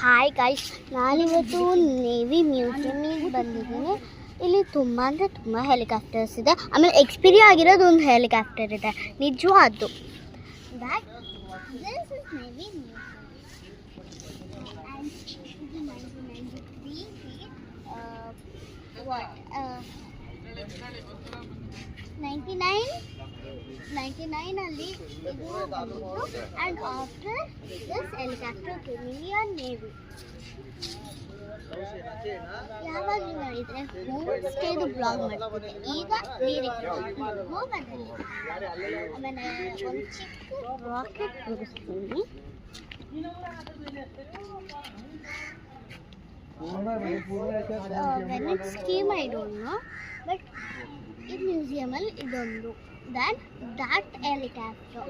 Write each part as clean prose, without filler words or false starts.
Hi guys, ನಾನಿವತ್ತು navy ಮ್ಯೂಸಿಯಮಿಗೆ ಬಂದಿದ್ದೀನಿ. ಇಲ್ಲಿ ತುಂಬ ಅಂದರೆ ತುಂಬ ಹೆಲಿಕಾಪ್ಟರ್ಸ್ ಇದೆ. ಆಮೇಲೆ ಎಕ್ಸ್ಪೀರಿಯಾ ಆಗಿರೋದು ಒಂದು ಹೆಲಿಕಾಪ್ಟರ್ ಇದೆ, ನಿಜವಾದ್ದು. That this is navy museum and ಇದು 1993 99 ಅಲ್ಲಿ ಇದು ಬಂದಿತ್ತು. And after this helicopter came Indian navy. ಯಾವಾಗ ನೋಡಿದರೆ ಹೋಮ್ ಸ್ಟೇದು ಬ್ಲಾಗ್ ಮಾಡ್ತಿದ್ದೆ, ಈಗ ನೀರಿಗೆ ಹೋಗೋದಲ್ಲಿ ಆಮೇಲೆ ಒಂದು ಚಿಕ್ಕ ರಾಕೆಟ್ ತೋರಿಸ್ತೀನಿ. When it's came I don't know, but ಈ ಮ್ಯೂಸಿಯಮಲ್ಲಿ ಇದೊಂದು that helicopter.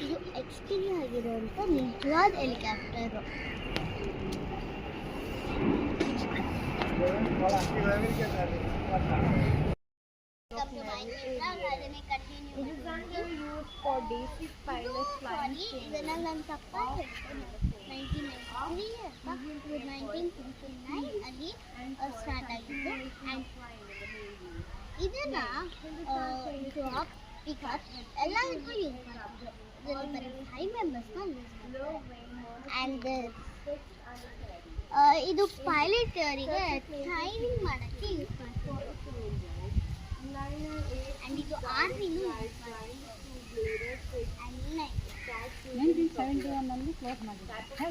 ಇದು ಎಕ್ಸ್ಪೀರಿಯನ್ಸ್ ಆಗಿರುವಂಥ ನಿಜವಾದ ಹೆಲಿಕಾಪ್ಟರು. ಇದನ್ನ ನನ್ನ ತಪ್ಪ 1969 ಅಲ್ಲಿ ಸ್ಟಾರ್ಟ್ ಆಗಿದ್ದು. ಆ್ಯಂಡ್ ಇದನ್ನ ಜಾಬ್ ಪಿಕಪ್ ಎಲ್ಲದಕ್ಕೂ ಯೂಸ್ ಮಾಡ್ತಿದ್ರು. ಇದರಲ್ಲಿ ಬರೀ 5 ಮೆಂಬರ್ಸ್ನ ಯೂಸ್ ಮಾಡಿದ್ರು. ಆ್ಯಂಡ್ ಇದು ಪೈಲಟ್ರಿಗೆ ಟ್ರೈನಿಂಗ್ ಮಾಡೋಕ್ಕೆ ಯೂಸ್ ಮಾಡ್ತಿದ್ರು. ಆ್ಯಂಡ್ ಇದು ಆರ್ಮಿನೂ ಯೂಸ್ ಮಾಡ್ತಿದ್ರು. 1971 ಕ್ಲೋಸ್ ಮಾಡಿದ್ರು.